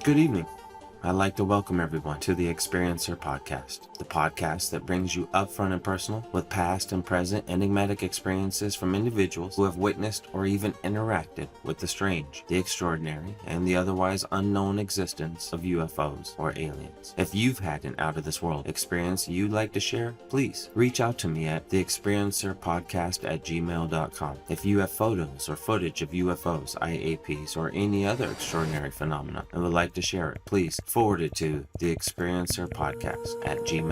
Good evening. I'd like to welcome everyone to the Experiencer Podcast, the podcast that brings you upfront and personal with past and present enigmatic experiences from individuals who have witnessed or even interacted with the strange, the extraordinary, and the otherwise unknown existence of UFOs or aliens. If you've had an out-of-this-world experience you'd like to share, please reach out to me at theexperiencerpodcast@gmail.com. If you have photos or footage of UFOs, IAPs, or any other extraordinary phenomena and would like to share it, please forward it to theexperiencerpodcast@gmail.com.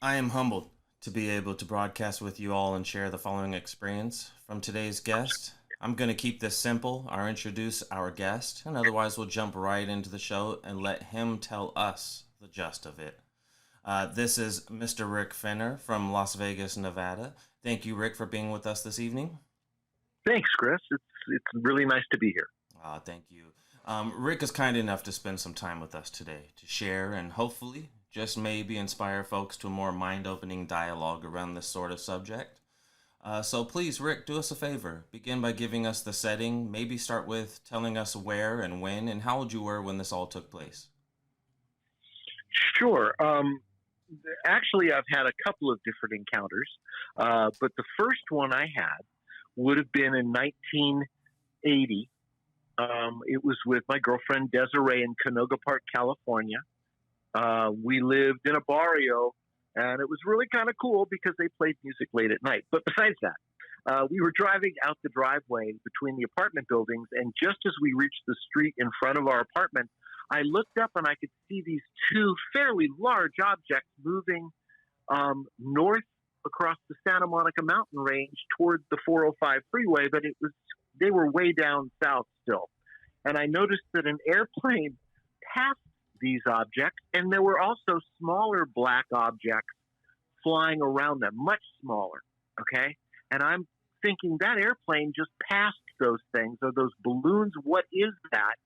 I am humbled to be able to broadcast with you all and share the following experience from today's guest. I'm going to keep this simple. I'll introduce our guest, and otherwise we'll jump right into the show and let him tell us the gist of it. This is Mr. Rick Fenner from Las Vegas, Nevada. Thank you, Rick, for being with us this evening. Thanks, Chris. It's really nice to be here. Thank you. Rick is kind enough to spend some time with us today to share and hopefully just maybe inspire folks to a more mind-opening dialogue around this sort of subject. So please, Rick, do us a favor. Begin by giving us the setting. Maybe start with telling us where and when and how old you were when this all took place. Sure. Actually, I've had a couple of different encounters, but the first one I had would have been in 1980. It was with my girlfriend Desiree in Canoga Park, California. We lived in a barrio, and it was really kind of cool because they played music late at night. But besides that, we were driving out the driveway between the apartment buildings, and just as we reached the street in front of our apartment, I looked up and I could see these two fairly large objects moving north across the Santa Monica mountain range toward the 405 freeway, but they were way down south still. And I noticed that an airplane passed these objects, and there were also smaller black objects flying around them, much smaller, okay? And I'm thinking that airplane just passed those things, or those balloons, what is that?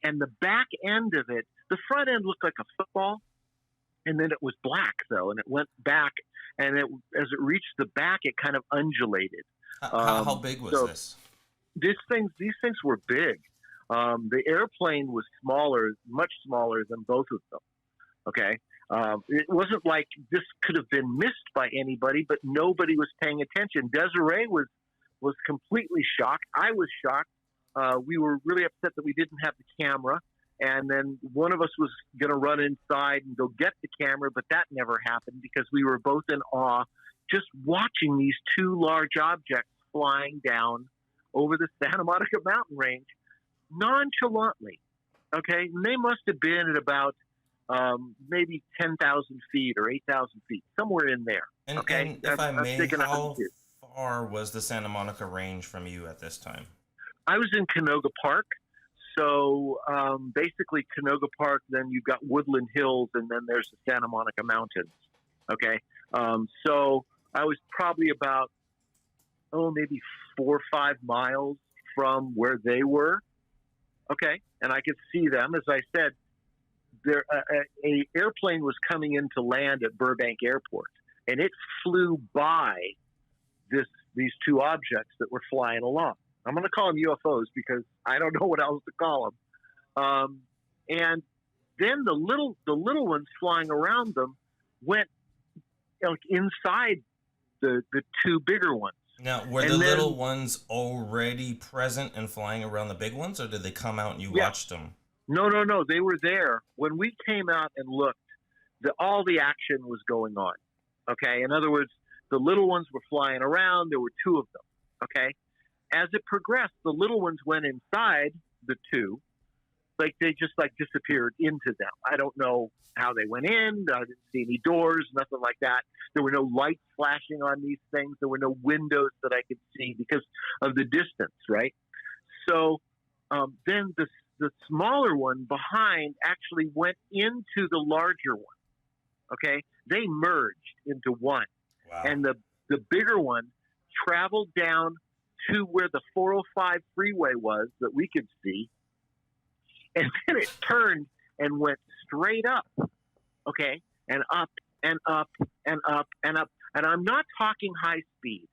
And the back end of it, the front end looked like a football, and then it was black, though, and it went back, and as it reached the back, it kind of undulated. How big was this? These things were big. The airplane was smaller, much smaller than both of them. Okay. It wasn't like this could have been missed by anybody, but nobody was paying attention. Desiree was completely shocked. I was shocked. We were really upset that we didn't have the camera. And then one of us was going to run inside and go get the camera, but that never happened because we were both in awe just watching these two large objects flying down over the Santa Monica mountain range nonchalantly. Okay. And they must have been at about maybe 10,000 feet or 8,000 feet, somewhere in there. And if I may, how far was the Santa Monica range from you at this time? I was in Canoga Park. So basically Canoga Park, then you've got Woodland Hills, and then there's the Santa Monica Mountains. Okay. So I was probably about, maybe 4 or 5 miles from where they were. Okay. And I could see them. As I said, a airplane was coming into land at Burbank Airport, and it flew by these two objects that were flying along. I'm going to call them UFOs because I don't know what else to call them. And then the little ones flying around them went inside the two bigger ones. Now, were the little ones already present and flying around the big ones, or did they come out and you watched them? No. They were there. When we came out and looked, all the action was going on. Okay? In other words, the little ones were flying around. There were two of them. Okay? as it progressed, the little ones went inside the two. Like they just like disappeared into them. I don't know how they went in. I didn't see any doors, nothing like that. There were no lights flashing on these things. There were no windows that I could see because of the distance, right? So then the smaller one behind actually went into the larger one. Okay, they merged into one, Wow. and the bigger one traveled down to where the 405 freeway was that we could see, and then it turned and went straight up, okay, and up and up and up and up. And I'm not talking high speed.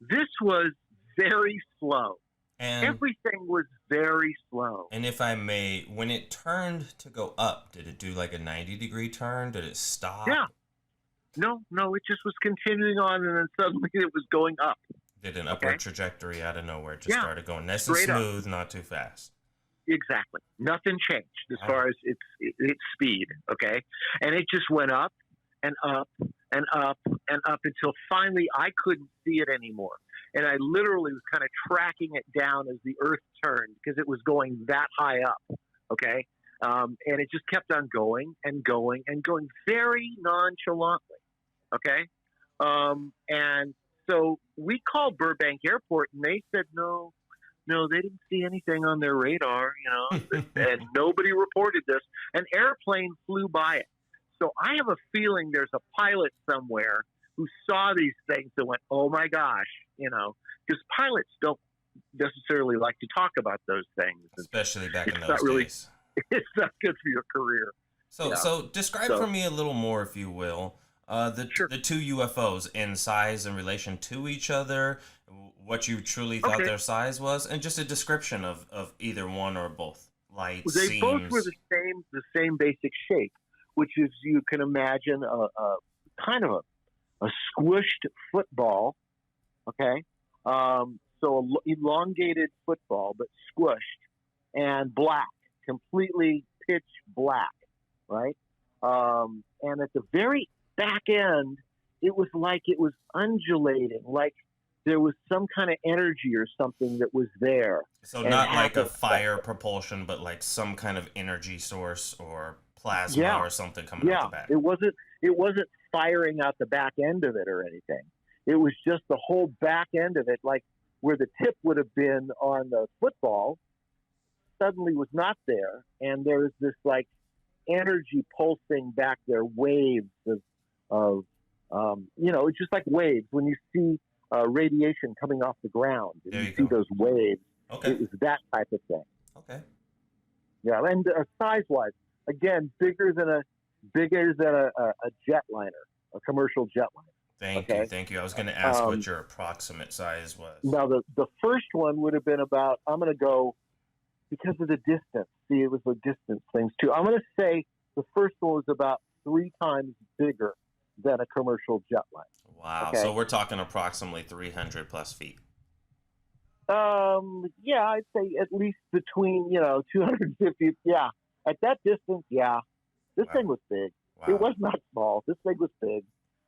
This was very slow. And Everything was very slow. and if I may, when it turned to go up, did it do like a 90-degree turn? Did it stop? Yeah. No, it just was continuing on, and then suddenly it was going up. Did an upward trajectory out of nowhere? Just Yeah. started going nice and Straight up. smooth, not too fast. Exactly. Nothing changed as Wow. far as its speed, okay? And it just went up and up and up and up until finally I couldn't see it anymore. And I literally was kind of tracking it down as the earth turned because it was going that high up, okay? And it just kept on going and going and going very nonchalantly, okay? And so we called Burbank Airport, and they said no, they didn't see anything on their radar, and nobody reported this. An airplane flew by it. So I have a feeling there's a pilot somewhere who saw these things and went, oh my gosh, because pilots don't necessarily like to talk about those things. Especially back in It's those not really- days. It's not good for your career. So describe for me a little more, if you will, Sure. the two UFOs in size in relation to each other, what you truly thought Okay. their size was, and just a description of either one or both. Lights, They scenes. both were the same basic shape, which is, you can imagine, a kind of a squished football, okay? So elongated football, but squished, and black, completely pitch black, right? And at the very back end, it was like it was undulating, like there was some kind of energy or something that was there. So and not like a happened- fire propulsion, but like some kind of energy source or plasma Yeah. or something coming out Yeah, the back. it wasn't firing out the back end of it or anything. It was just the whole back end of it, like where the tip would have been on the football, suddenly was not there, and there was this like energy pulsing back there, waves of it's just like waves when you see radiation coming off the ground, and There you you see go. those waves. Okay. It was that type of thing. Okay. Yeah, and size-wise, again, bigger than a jetliner, a commercial jetliner. Thank you. I was going to ask what your approximate size was. Now, the first one would have been about, I'm going to go, because of the distance. See, it was a distance thing, too. I'm going to say the first one was about 3 times bigger than a commercial jetliner. Wow. Okay. So we're talking approximately 300 plus feet. Yeah, I'd say at least between, 250. Yeah. At that distance, yeah. This Wow. thing was big. Wow. It was not small. This thing was big.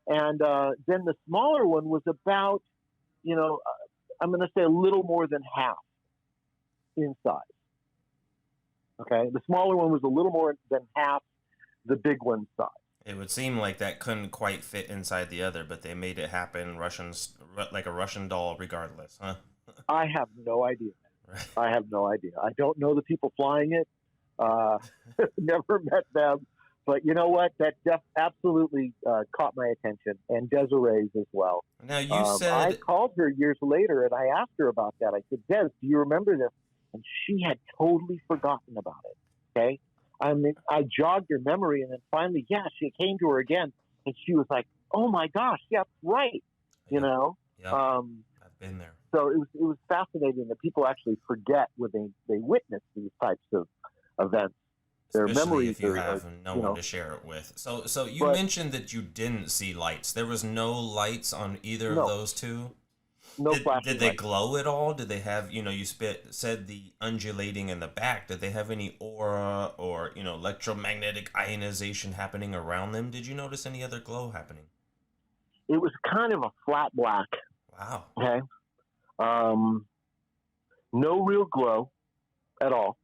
And then the smaller one was about, I'm going to say a little more than half in size. Okay. The smaller one was a little more than half the big one's size. It would seem like that couldn't quite fit inside the other, but they made it happen like a Russian doll regardless, huh? I have no idea. Right. I have no idea. I don't know the people flying it. Never met them. But you know what? That absolutely caught my attention, and Desiree's as well. Now, you I said... called her years later, and I asked her about that. I said, Des, do you remember this? And she had totally forgotten about it, okay? I mean, I jogged her memory, and then finally, she came to her again, and she was like, oh, my gosh, yeah, right, Yep. Yep. I've been there. So it was fascinating that people actually forget when they witness these types of events. Their Especially memories if you are, have no one to share it with. So you mentioned that you didn't see lights. There was no lights on either of those two? no flashing Did they lights. glow at all? Did they have, you said the undulating in the back. Did they have any aura or, electromagnetic ionization happening around them? Did you notice any other glow happening? It was kind of a flat black. Wow. Okay. no real glow at all.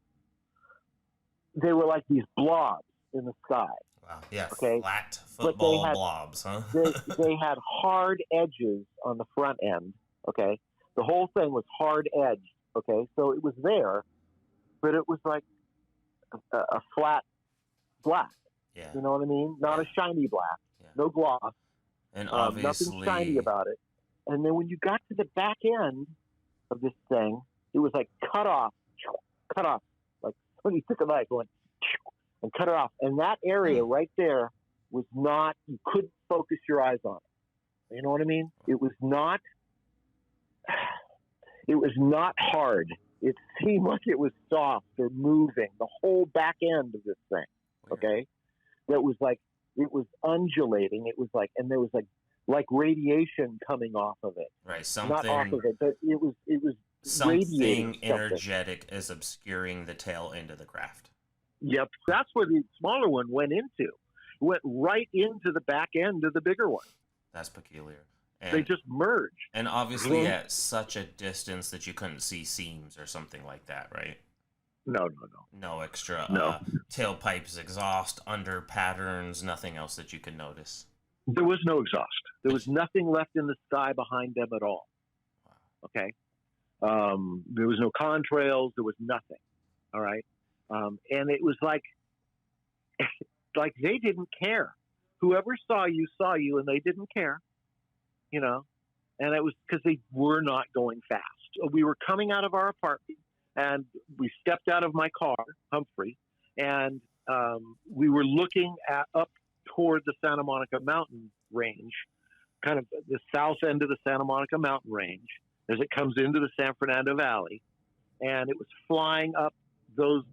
They were like these blobs in the sky. Wow. Yeah, Okay, flat but they football had blobs, huh? they had hard edges on the front end. Okay, the whole thing was hard edged. Okay, so it was there, but it was like a flat black. Yeah. You know what I mean? Not Yeah. a shiny black, Yeah. no gloss, And nothing obviously, shiny about it. And then when you got to the back end of this thing, it was like cut off, like when you took a knife, went and cut it off. And that area right there was not, you couldn't focus your eyes on it. You know what I mean? It was not hard. It seemed like it was soft or moving, the whole back end of this thing. Okay? That was like, it was undulating. It was like, and there was like radiation coming off of it. right, something, Not off of it, but it was something radiating energetic is obscuring the tail end of the craft. Yep, that's where the smaller one went into. It went right into the back end of the bigger one. That's peculiar. And, They just merged. and obviously at such a distance that you couldn't see seams or something like that, right? No. No extra No. tailpipes, exhaust, under patterns, nothing else that you could notice. There was no exhaust. There was nothing left in the sky behind them at all. Okay? There was no contrails. There was nothing. All right? And it was like they didn't care. Whoever saw you, and they didn't care. You know? And it was because they were not going fast. We were coming out of our apartment, and we stepped out of my car, Humphrey, and we were looking up toward the Santa Monica mountain range, kind of the south end of the Santa Monica mountain range as it comes into the San Fernando Valley. And it was flying up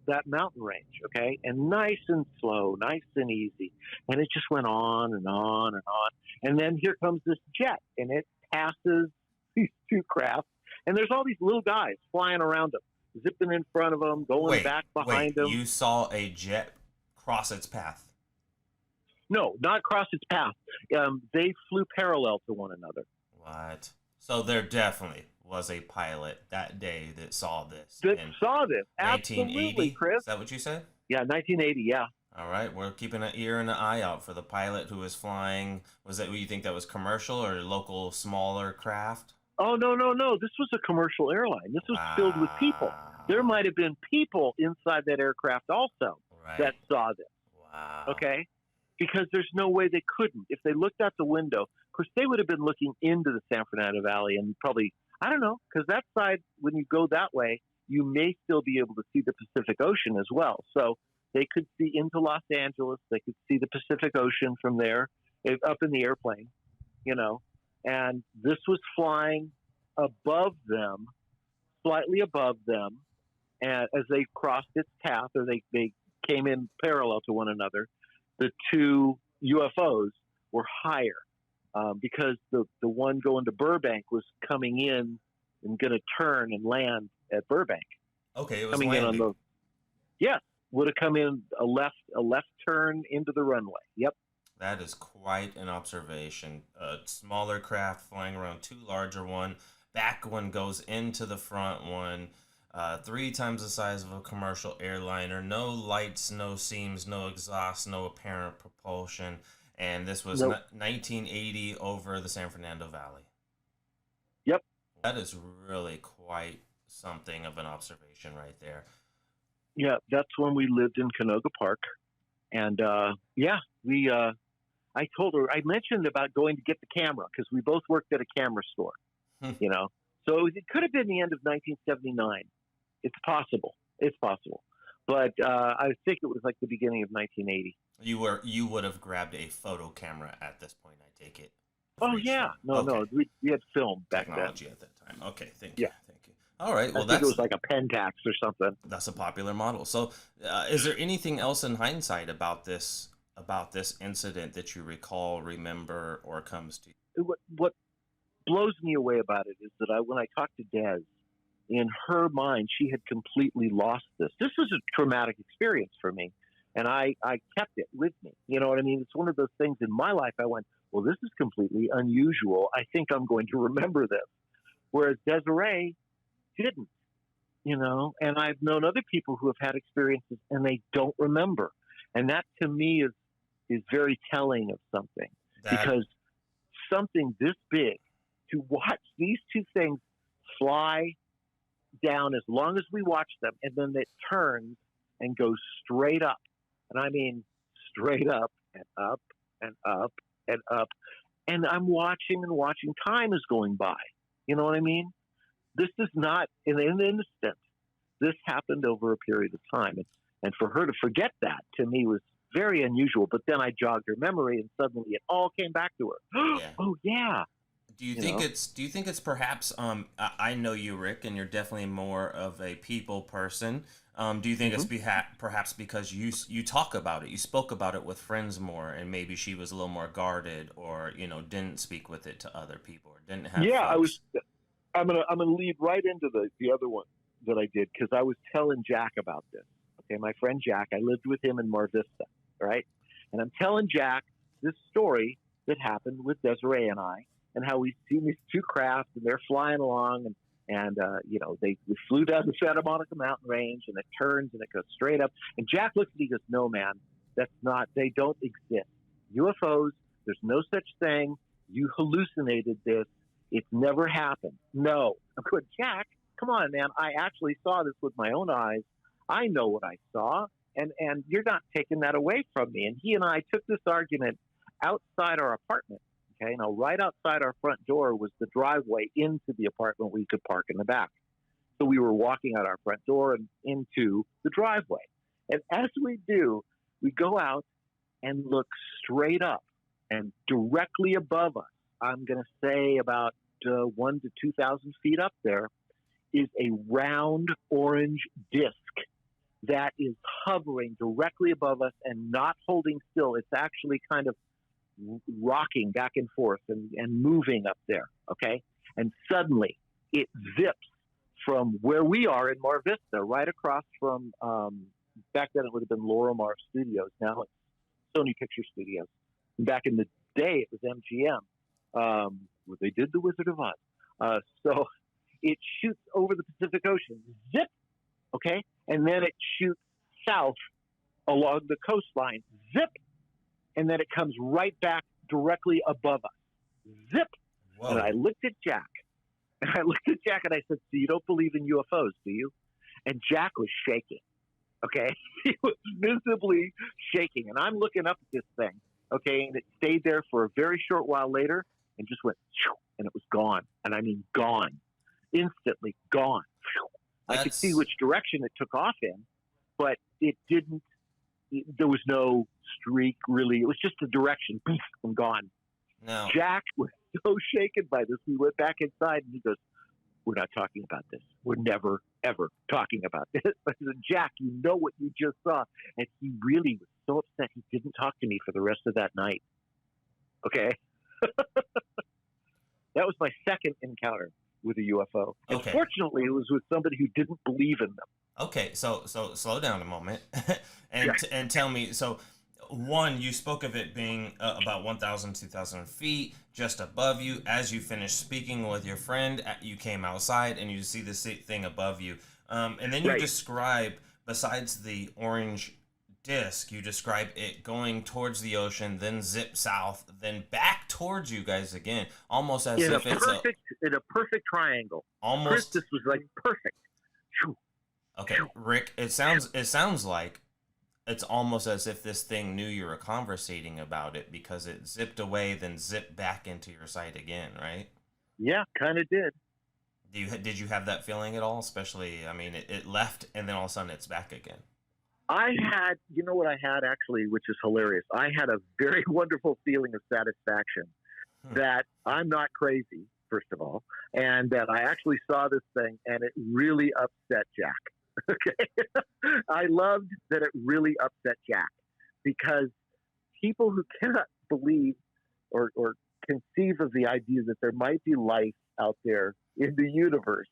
that mountain range, okay? And nice and slow, nice and easy. And it just went on and on and on. And then here comes this jet, and it passes these two craft. And there's all these little guys flying around them, zipping in front of them, going back behind them. You saw a jet cross its path? No, not cross its path. They flew parallel to one another. What? So there definitely was a pilot that day that saw this. Absolutely, 1980? Chris. Is that what you said? Yeah, 1980, yeah. All right, we're keeping an ear and an eye out for the pilot who was flying. Was that, you think that was commercial or local smaller craft? Oh, no. This was a commercial airline. This was filled with people. There might have been people inside that aircraft also that saw this. Wow. Okay? Because there's no way they couldn't. If they looked out the window, of course, they would have been looking into the San Fernando Valley and probably, I don't know, because that side, when you go that way, you may still be able to see the Pacific Ocean as well. So they could see into Los Angeles. They could see the Pacific Ocean from there, up in the airplane, you know. And this was flying above them, slightly above them, and as they crossed its path, or they came in parallel to one another, the two UFOs were higher because the one going to Burbank was coming in and going to turn and land at Burbank. Okay, it was coming landing. in on would have come in a left turn into the runway. Yep. That is quite an observation. A smaller craft flying around two larger one. Back one goes into the front one. 3 times the size of a commercial airliner. No lights, no seams, no exhaust, no apparent propulsion. And this was 1980 over the San Fernando Valley. Yep. That is really quite something of an observation right there. Yeah, that's when we lived in Canoga Park. And I told her, I mentioned about going to get the camera because we both worked at a camera store, you know. So it could have been the end of 1979. It's possible. But I think it was like the beginning of 1980. You would have grabbed a photo camera at this point, I take it. Oh, yeah. No, we had film back Technology then. at that time. Okay, thank you. Yeah. Thank you. All right, well, I think it was like a Pentax or something. That's a popular model. So is there anything else in hindsight about this incident that you recall, remember, or comes to you? What blows me away about it is that when I talked to Des, in her mind, she had completely lost this. This was a traumatic experience for me, and I kept it with me. You know what I mean? It's one of those things in my life I went, well, this is completely unusual. I think I'm going to remember this. Whereas Desiree didn't. and I've known other people who have had experiences and they don't remember. And that to me is very telling of something, That because something this big, to watch these two things fly down as long as we watch them, and then it turns and goes straight up. And I mean straight up and up and up and up. And I'm watching and watching. Time is going by. You know what I mean? This is not in an instant. This happened over a period of time. And for her to forget that, to me, was very unusual. But then I jogged her memory, and suddenly it all came back to her. yeah. Oh, yeah. Do you think it's perhaps I know you, Rick, and you're definitely more of a people person. Do you think it's perhaps because you talk about it, you spoke about it with friends more, and maybe she was a little more guarded, or didn't speak with it to other people, or didn't have? Yeah, folks? I'm gonna lead right into the other one that I did, because I was telling Jack about this. Okay, my friend Jack, I lived with him in Mar Vista, right? And I'm telling Jack this story that happened with Desiree and I, and how we've seen these two craft and they're flying along, and we flew down the Santa Monica mountain range, and it turns and it goes straight up. And Jack looks at me and goes, "No, man, they don't exist. UFOs, there's no such thing. You hallucinated this. It's never happened." No. I'm going, Jack, come on, man. I actually saw this with my own eyes. I know what I saw, and you're not taking that away from me. And he and I took this argument outside our apartment. Okay, now right outside our front door was the driveway into the apartment where you could park in the back. So we were walking out our front door and into the driveway. And as we do, we go out and look straight up, and directly above us, I'm going to say about 1,000 to 2,000 feet up there, is a round orange disc that is hovering directly above us and not holding still. It's actually kind of rocking back and forth and moving up there, okay? And suddenly it zips from where we are in Mar Vista, right across from, back then it would have been Lorimar Studios. Now it's Sony Picture Studios. Back in the day, it was MGM, where they did The Wizard of Oz. So it shoots over the Pacific Ocean, zip, okay? And then it shoots south along the coastline, zip, and then it comes right back directly above us, zip. Whoa. And I looked at Jack, and I said, "So you don't believe in UFOs, do you?" And Jack was shaking, okay? He was visibly shaking, and I'm looking up at this thing, okay? And it stayed there for a very short while later and just went, and it was gone. And I mean gone, instantly gone. I could see which direction it took off in, but it didn't. There was no streak, really. It was just a direction, and gone. No. Jack was so shaken by this. We went back inside, and he goes, "We're not talking about this. We're never, ever talking about this." I said, "Jack, you know what you just saw." And he really was so upset he didn't talk to me for the rest of that night. Okay? That was my second encounter with a UFO. And Okay. fortunately, it was with somebody who didn't believe in them. Okay, so slow down a moment, and tell me. So, one, you spoke of it being about 1,000, 2,000 feet just above you. As you finished speaking with your friend, you came outside and you see this thing above you. And then you Right. describe, besides the orange disc, you describe it going towards the ocean, then zip south, then back towards you guys again, almost as In if it's in a perfect triangle. almost. Chris, this was like perfect. Phew. Okay, Rick, it sounds like it's almost as if this thing knew you were conversating about it, because it zipped away, then zipped back into your sight again, right? Yeah, kind of did. Did you have that feeling at all? Especially, I mean, it left, and then all of a sudden it's back again. I had, you know what I had actually, which is hilarious. I had a very wonderful feeling of satisfaction that I'm not crazy, first of all, and that I actually saw this thing and it really upset Jack. Okay. I loved that it really upset Jack, because people who cannot believe or conceive of the idea that there might be life out there in the universe,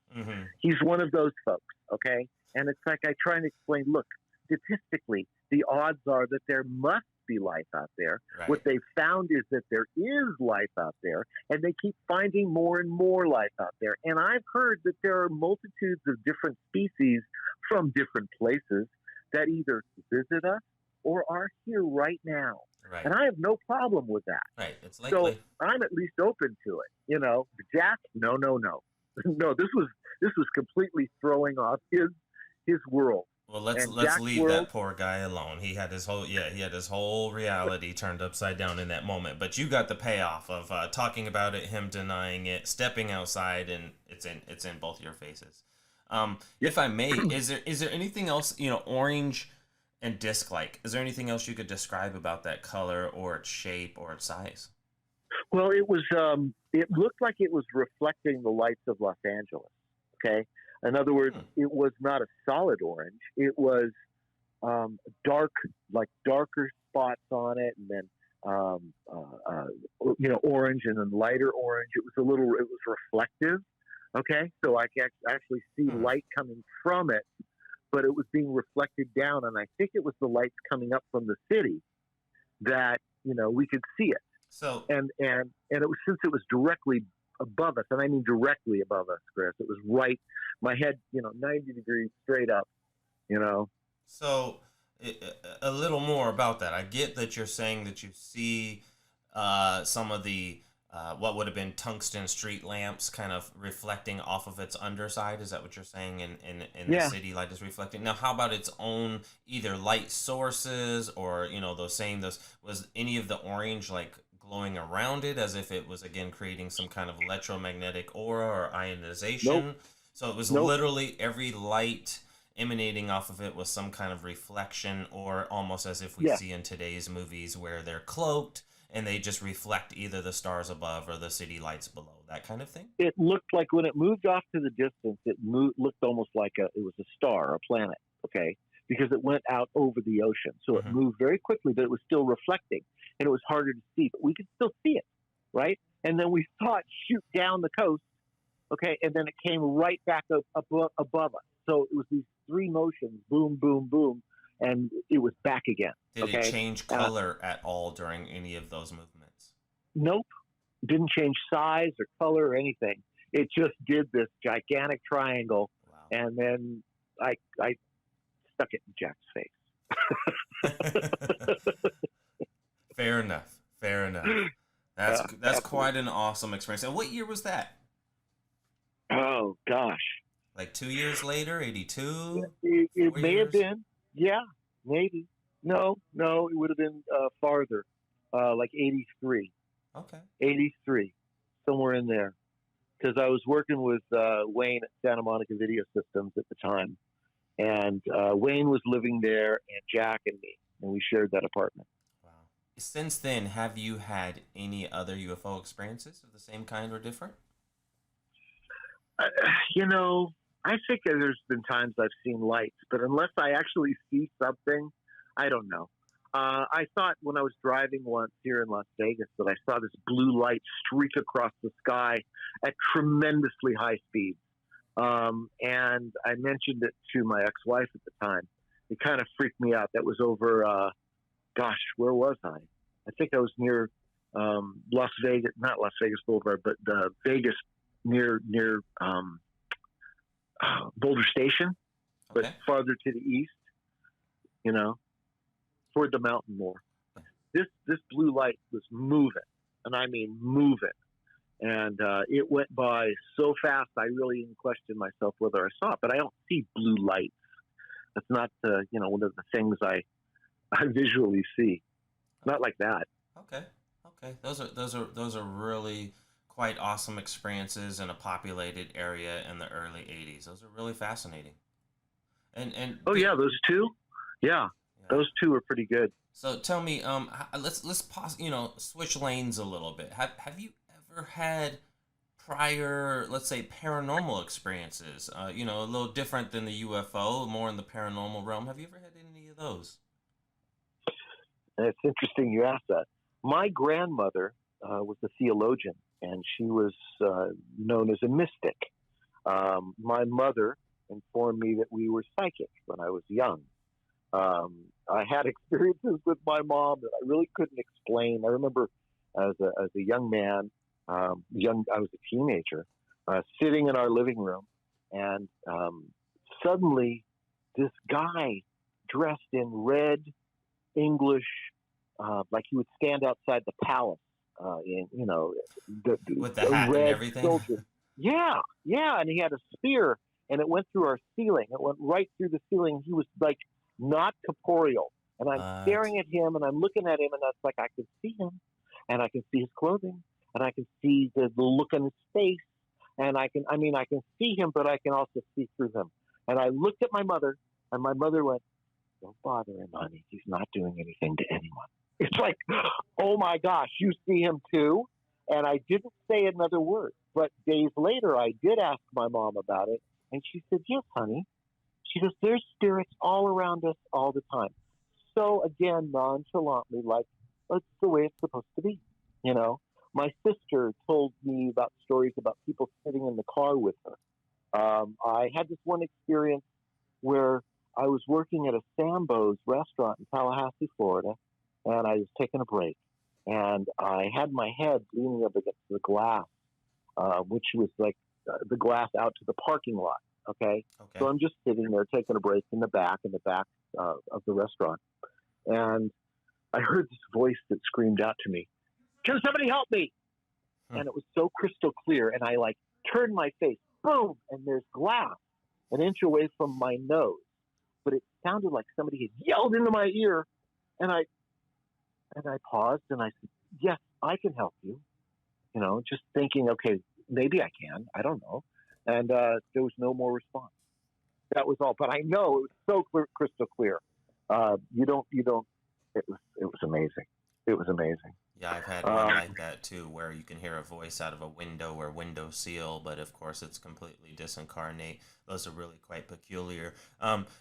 he's one of those folks. Okay. And it's like I try and explain, look, statistically, the odds are that there must be life out there. Right. What they've found is that there is life out there, and they keep finding more and more life out there. And I've heard that there are multitudes of different species from different places that either visit us or are here right now. Right. And I have no problem with that. Right. It's So likely. I'm at least open to it. You know, Jack, no. No, this was completely throwing off his world. Well, let's Jack's leave world, that poor guy alone. He had his whole reality turned upside down in that moment. But you got the payoff of talking about it, him denying it, stepping outside, and it's in both your faces. If I may, is there anything else, orange and disc-like? Is there anything else you could describe about that color or its shape or its size? well, it was. It looked like it was reflecting the lights of Los Angeles. Okay, in other words, it was not a solid orange. It was dark, like darker spots on it, and then orange, and then lighter orange. It was reflective. Okay, so I could actually see light coming from it, but it was being reflected down, and I think it was the lights coming up from the city that we could see it. So And it was, since it was directly above us, and I mean directly above us, Chris. It was right, my head, 90 degrees straight up. So a little more about that. I get that you're saying that you see some of the what would have been tungsten street lamps kind of reflecting off of its underside. Is that what you're saying? In the city light is reflecting. Now, how about its own either light sources or was any of the orange like glowing around it as if it was again creating some kind of electromagnetic aura or ionization? Nope. So it was Nope. literally every light emanating off of it was some kind of reflection, or almost as if we see in today's movies where they're cloaked and they just reflect either the stars above or the city lights below, that kind of thing? It looked like when it moved off to the distance, looked almost like it was a star, a planet, okay? Because it went out over the ocean. So it moved very quickly, but it was still reflecting, and it was harder to see, but we could still see it, right? And then we saw it shoot down the coast, okay? And then it came right back up above us. So it was these three motions, boom, boom, boom, and it was back again. Did it change color at all during any of those movements? Nope. Didn't change size or color or anything. It just did this gigantic triangle, and then I stuck it in Jack's face. Fair enough. That's quite an awesome experience. And what year was that? Oh, gosh. Like 2 years later, 82? It may have been. Yeah, maybe. No, it would have been farther, like 83. Okay. 83, somewhere in there. Because I was working with Wayne at Santa Monica Video Systems at the time. And Wayne was living there, and Jack and me, and we shared that apartment. Wow. Since then, have you had any other UFO experiences of the same kind or different? I think there's been times I've seen lights, but unless I actually see something, I don't know. I thought when I was driving once here in Las Vegas that I saw this blue light streak across the sky at tremendously high speeds. And I mentioned it to my ex-wife at the time. It kind of freaked me out. That was over, where was I? I think I was near Las Vegas, not Las Vegas Boulevard, but Vegas near Boulder Station, but farther to the east, toward the mountain more. This blue light was moving, and I mean moving. And it went by so fast, I really didn't question myself whether I saw it. But I don't see blue lights. That's not one of the things I visually see. Not like that. Okay. Those are really quite awesome experiences in a populated area in the early 80s. Those are really fascinating. And those two? Yeah. Those two are pretty good. So tell me, let's pause, switch lanes a little bit. Have you ever had prior, let's say, paranormal experiences? A little different than the UFO, more in the paranormal realm. Have you ever had any of those? It's interesting you asked that. My grandmother was a theologian, and she was known as a mystic. My mother informed me that we were psychic when I was young. I had experiences with my mom that I really couldn't explain. I remember as a young man, I was a teenager, sitting in our living room, and suddenly this guy dressed in red English, like he would stand outside the palace, With the the hat and red everything. soldier. Yeah, yeah, and he had a spear, and it went through our ceiling. It went right through the ceiling. He was like not corporeal, and I'm What? staring at him, and I'm looking at him, and that's like I can see him, and I can see his clothing, and I can see the look on his face, and I can see him, but I can also see through him. And I looked at my mother, and my mother went, "Don't bother him, honey. He's not doing anything to anyone." It's like, oh my gosh, you see him too? And I didn't say another word. But days later, I did ask my mom about it, and she said, "Yes, honey." She goes, "There's spirits all around us all the time." So again, nonchalantly, like, that's the way it's supposed to be. You know, my sister told me about stories about people sitting in the car with her. I had this one experience where I was working at a Sambo's restaurant in Tallahassee, Florida, and I was taking a break. And I had my head leaning up against the glass, which was like the glass out to the parking lot. Okay. Okay. So I'm just sitting there taking a break in the back of the restaurant. And I heard this voice that screamed out to me, "Can somebody help me?" And it was so crystal clear. And I like turned my face, boom, and there's glass an inch away from my nose. But it sounded like somebody had yelled into my ear. And I paused and I said, "Yes, I can help you." You know, just thinking, okay, maybe I can. I don't know. And there was no more response. That was all. But I know it was so clear, crystal clear. You don't. It was amazing. It was amazing. Yeah, I've had one like that too, where you can hear a voice out of a window or window seal, but of course it's completely disincarnate. Those are really quite peculiar.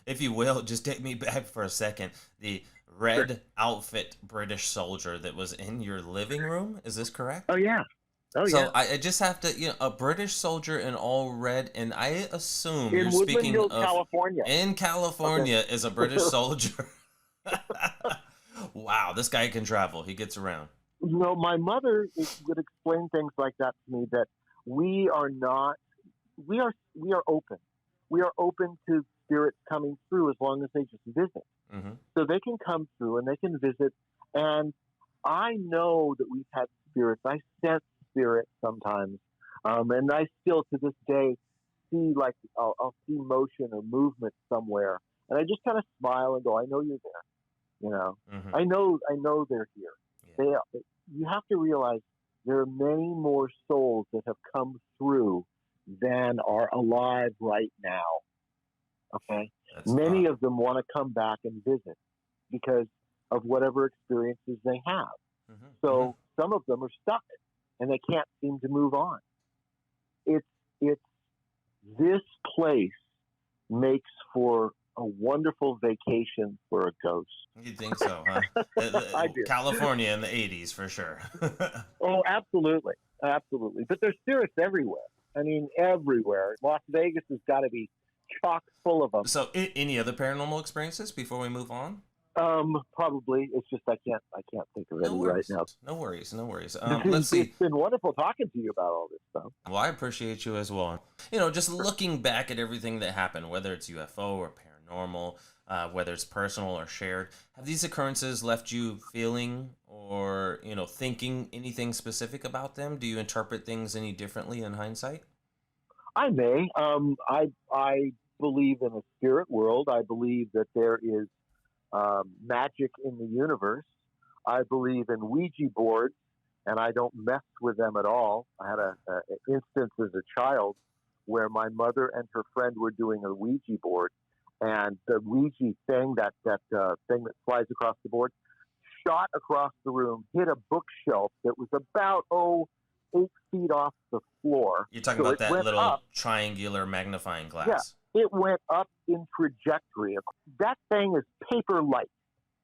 If you will, just take me back for a second. The red outfit British soldier that was in your living room, is this correct? Oh yeah. Oh So yeah. I just have to, a British soldier in all red, and I assume In you're Woodland speaking Hills, of California. in California is a British soldier. Wow, this guy can travel. He gets around. You know, my mother would explain things like that to me, that we are not, we are open. We are open to spirits coming through as long as they just visit. Mm-hmm. So they can come through and they can visit. And I know that we've had spirits. I sense spirits sometimes. And I still to this day see, like, I'll see motion or movement somewhere. And I just kind of smile and go, "I know you're there. You know, Mm-hmm. I know they're here." Yeah. You have to realize there are many more souls that have come through than are alive right now. Okay? That's Many of them want to come back and visit because of whatever experiences they have. Mm-hmm. So some of them are stuck and they can't seem to move on. It's this place makes for a wonderful vacation for a ghost. You think so, huh? I do. California in the 80s, for sure. Oh, absolutely. Absolutely. But there's spirits everywhere. I mean, everywhere. Las Vegas has got to be chock full of them. So, any other paranormal experiences before we move on? Probably. It's just I can't think of any right now. No worries. Let's see. It's been wonderful talking to you about all this stuff. Well, I appreciate you as well. Just looking back at everything that happened, whether it's UFO or paranormal, whether it's personal or shared, have these occurrences left you feeling or, thinking anything specific about them? Do you interpret things any differently in hindsight? I may. I believe in a spirit world. I believe that there is magic in the universe. I believe in Ouija boards, and I don't mess with them at all. I had an instance as a child where my mother and her friend were doing a Ouija board, and the Ouija thing, that thing that flies across the board, shot across the room, hit a bookshelf that was about 8 feet off the floor. You're talking about that little triangular magnifying glass. Yeah, it went up in trajectory. That thing is paper light,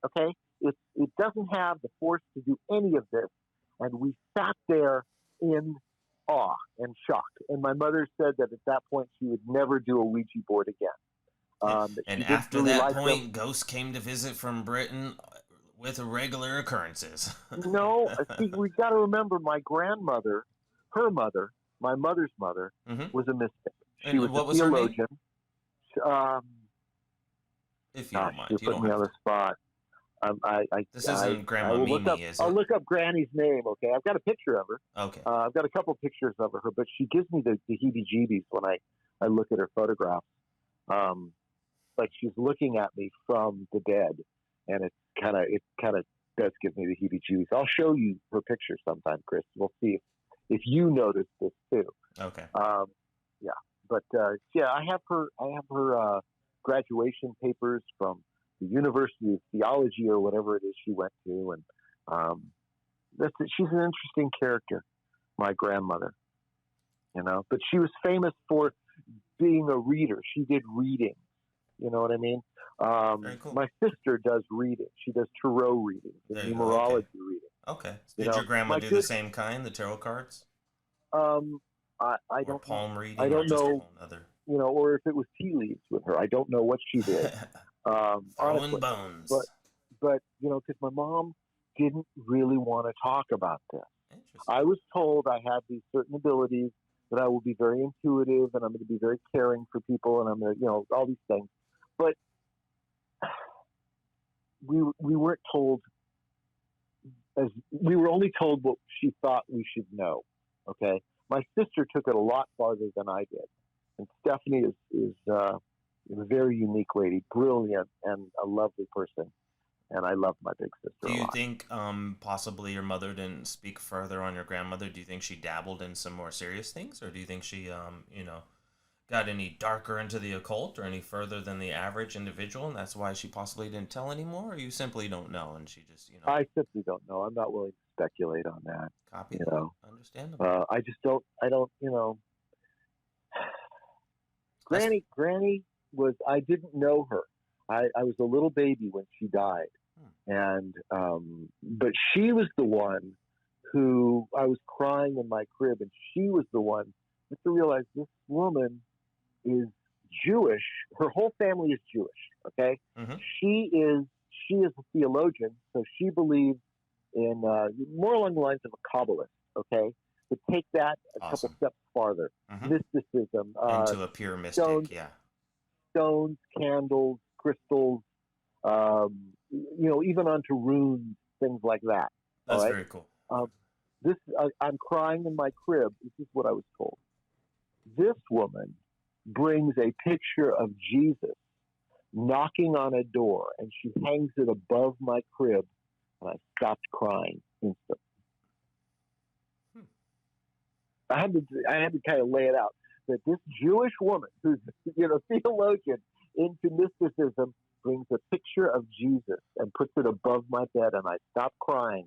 okay? It doesn't have the force to do any of this. And we sat there in awe and shock. And my mother said that at that point she would never do a Ouija board again. And She didn't after really that like them. point, ghosts came to visit from Britain with regular occurrences. No, see, we got to remember my grandmother, her mother, my mother's mother, Hmm. was a mystic. She And was a what was her name? theologian. Um, If you Gosh, don't mind, you you put don't me have on the to. spot. This isn't I Grandma will look up. Mimi, is I'll it? look up Granny's name. Okay, I've got a picture of her. Okay. I've got a couple pictures of her, but she gives me the heebie-jeebies when I look at her photographs. Like she's looking at me from the dead, and it kind of does give me the heebie-jeebies. I'll show you her picture sometime, Chris. We'll see if you notice this too. Okay. Yeah, but yeah, I have her graduation papers from the University of Theology or whatever it is she went to, and she's an interesting character, my grandmother. But she was famous for being a reader. She did reading. You know what I mean? Very cool. My sister does reading. She does tarot reading, There you go. numerology Okay. reading. Okay. Did your grandma do the same kind, the tarot cards? I Or don't palm reading? I Or don't just a know. whole nother? Or if it was tea leaves with her. I don't know what she did. Throwing Honestly, bones. but because my mom didn't really want to talk about this. Interesting. I was told I had these certain abilities, that I will be very intuitive and I'm going to be very caring for people, and I'm going to, all these things. But we weren't told, as we were only told what she thought we should know. Okay, my sister took it a lot farther than I did, and Stephanie is a very unique lady, brilliant and a lovely person, and I love my big sister Do a you lot. think possibly your mother didn't speak further on your grandmother? Do you think she dabbled in some more serious things, or do you think she got any darker into the occult or any further than the average individual, and that's why she possibly didn't tell anymore? Or you simply don't know, and she just I simply don't know. I'm not willing to speculate on that. Copy that. Understandable. I just don't. I don't. Granny was. I didn't know her. I was a little baby when she died, and but she was the one who I was crying in my crib, and she was the one. You have to realize this woman is Jewish. Her whole family is Jewish. Okay, Mm-hmm. she is a theologian, so she believes in more along the lines of a Kabbalist. Okay, but take that a couple steps farther. Mm-hmm. Mysticism, Into a pure mystic, stones, candles, crystals, even onto runes, things like that. That's all right? very cool. I'm crying in my crib. This is what I was told. This woman brings a picture of Jesus knocking on a door, and she hangs it above my crib, and I stopped crying instantly. I had to kind of lay it out that this Jewish woman, who's theologian into mysticism, brings a picture of Jesus and puts it above my bed, and I stopped crying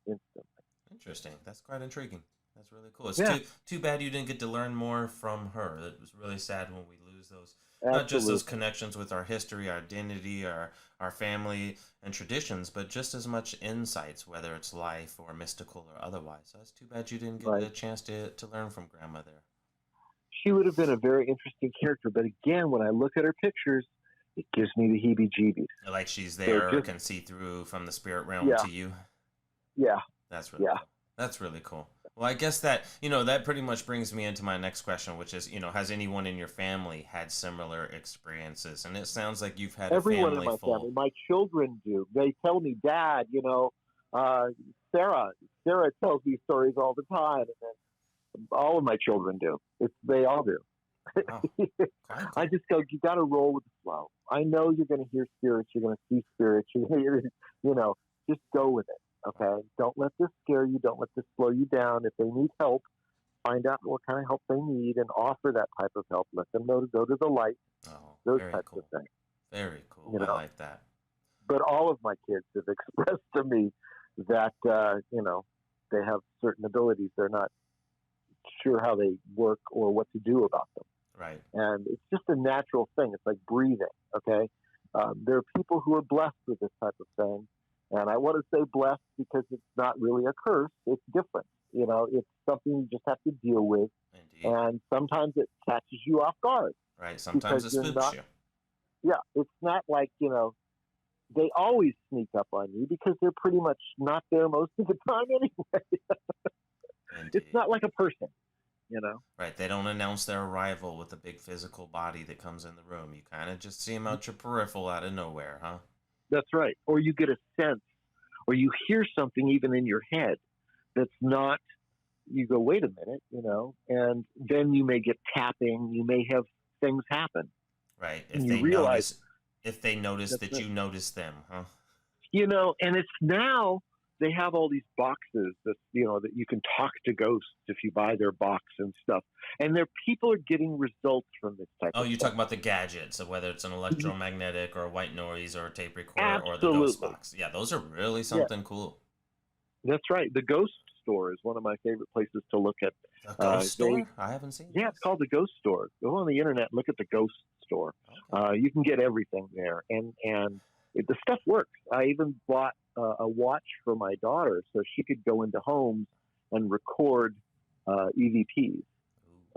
instantly. Interesting. That's quite intriguing. That's really cool. It's too bad you didn't get to learn more from her. It was really sad when we lose those, not just those connections with our history, our identity, our family and traditions, but just as much insights, whether it's life or mystical or otherwise. So it's too bad you didn't get a chance to learn from Grandma there. She would have been a very interesting character, but again, when I look at her pictures, it gives me the heebie-jeebies. Like she's there or can see through from the spirit realm to you. Yeah. That's really cool. That's really cool. Well, I guess that, that pretty much brings me into my next question, which is, has anyone in your family had similar experiences? And it sounds like you've had everyone a family in my full. family. My children do. They tell me, Dad, Sarah tells me stories all the time. And then all of my children do. They all do. Wow. I just go, you got to roll with the flow. I know you're going to hear spirits. You're going to see spirits. Just go with it. Okay, don't let this scare you. Don't let this slow you down. If they need help, find out what kind of help they need and offer that type of help. Let them know to go to the light. Those types of things. Very cool. I like that. But all of my kids have expressed to me that they have certain abilities. They're not sure how they work or what to do about them. Right. And it's just a natural thing. It's like breathing. Okay. There are people who are blessed with this type of thing. And I want to say blessed because it's not really a curse. It's different. It's something you just have to deal with. Indeed. And sometimes it catches you off guard. Right. Sometimes it spooks you. Yeah, it's not like, they always sneak up on you because they're pretty much not there most of the time anyway. It's Indeed. not like a person, you know. Right, they don't announce their arrival with a big physical body that comes in the room. You kind of just see them out your peripheral out of nowhere, huh? That's right. Or you get a sense, or you hear something even in your head that's not, you go, wait a minute, and then you may get tapping, you may have things happen. Right, And you realize if they notice that it. you notice them, huh? And it's now they have all these boxes that, that you can talk to ghosts if you buy their box and stuff. And people are getting results from this type Oh, of you stuff. talk about the gadgets, so whether it's an electromagnetic or a white noise or a tape recorder or the ghost Absolutely. box. Yeah, those are really Yeah, something cool. that's right. The ghost store is one of my favorite places to look at. The ghost store? I haven't seen Yeah, this. it's called the Ghost Store. Go on the internet and look at the Ghost Store. Okay. You can get everything there, and the stuff works. I even bought a watch for my daughter so she could go into homes and record EVPs.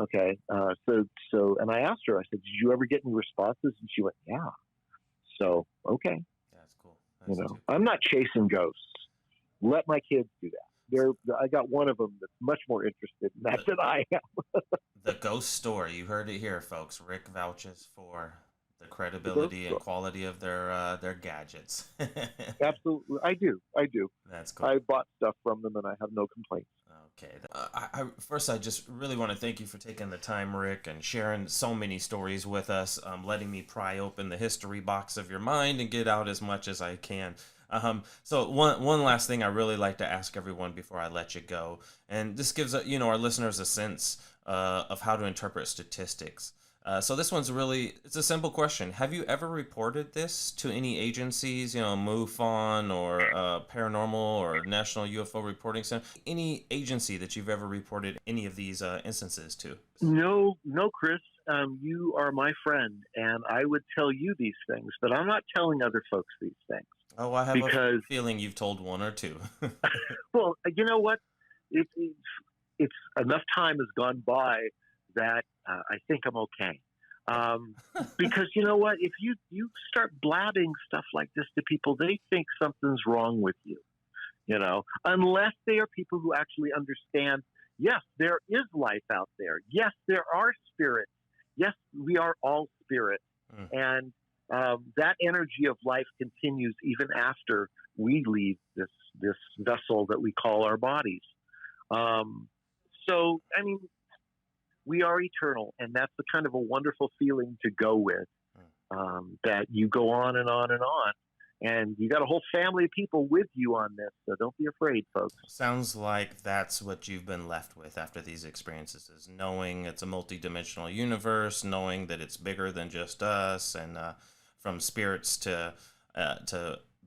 Okay, and I asked her. I said, "Did you ever get any responses?" And she went, "Yeah." So okay, That's cool. That's too cool. I'm not chasing ghosts. Let my kids do that. I got one of them that's much more interested in that than I am. The ghost store. You heard it here, folks. Rick vouches for the credibility and quality of their gadgets. Absolutely, I do. That's cool. I bought stuff from them, and I have no complaints. Okay. First, I just really want to thank you for taking the time, Rick, and sharing so many stories with us, letting me pry open the history box of your mind and get out as much as I can. So one last thing I really like to ask everyone before I let you go, and this gives our listeners a sense of how to interpret statistics. So this one's it's a simple question. Have you ever reported this to any agencies, MUFON or Paranormal or National UFO Reporting Center? Any agency that you've ever reported any of these instances to? No, Chris. You are my friend, and I would tell you these things, but I'm not telling other folks these things. Oh, I have a feeling you've told one or two. Well, you know what? It's enough time has gone by that I think I'm okay. Because you know what? If you start blabbing stuff like this to people, they think something's wrong with you. Unless they are people who actually understand, yes, there is life out there. Yes, there are spirits. Yes, we are all spirit. And that energy of life continues even after we leave this vessel that we call our bodies. So, I mean, we are eternal, and that's the kind of a wonderful feeling to go with, that you go on and on and on. And you got a whole family of people with you on this, so don't be afraid, folks. Sounds like that's what you've been left with after these experiences, is knowing it's a multidimensional universe, knowing that it's bigger than just us, and from spirits to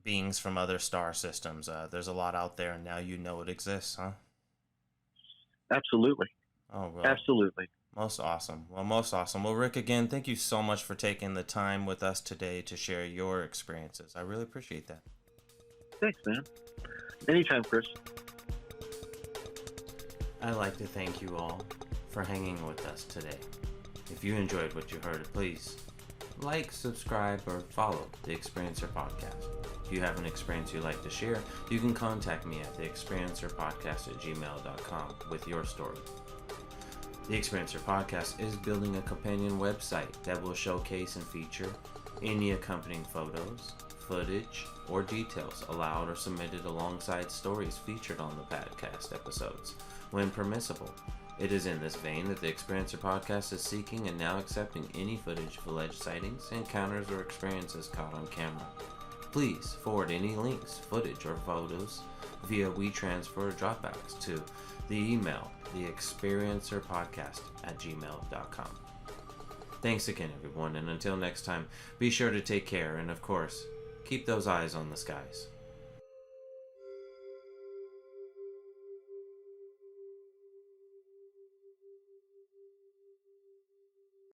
beings from other star systems. There's a lot out there, and now you know it exists, huh? Absolutely. Oh, well. Absolutely. Most awesome. Well, Rick, again, thank you so much for taking the time with us today to share your experiences. I really appreciate that. Thanks, man. Anytime, Chris. I'd like to thank you all for hanging with us today. If you enjoyed what you heard, please like, subscribe, or follow the Experiencer Podcast. If you have an experience you'd like to share, you can contact me at theexperiencerpodcast@gmail.com with your story. The Experiencer Podcast is building a companion website that will showcase and feature any accompanying photos, footage, or details allowed or submitted alongside stories featured on the podcast episodes, when permissible. It is in this vein that the Experiencer Podcast is seeking and now accepting any footage of alleged sightings, encounters, or experiences caught on camera. Please forward any links, footage, or photos via WeTransfer or Dropbox to the email theexperiencerpodcast@gmail.com. Thanks again, everyone, and until next time, be sure to take care and, of course, keep those eyes on the skies.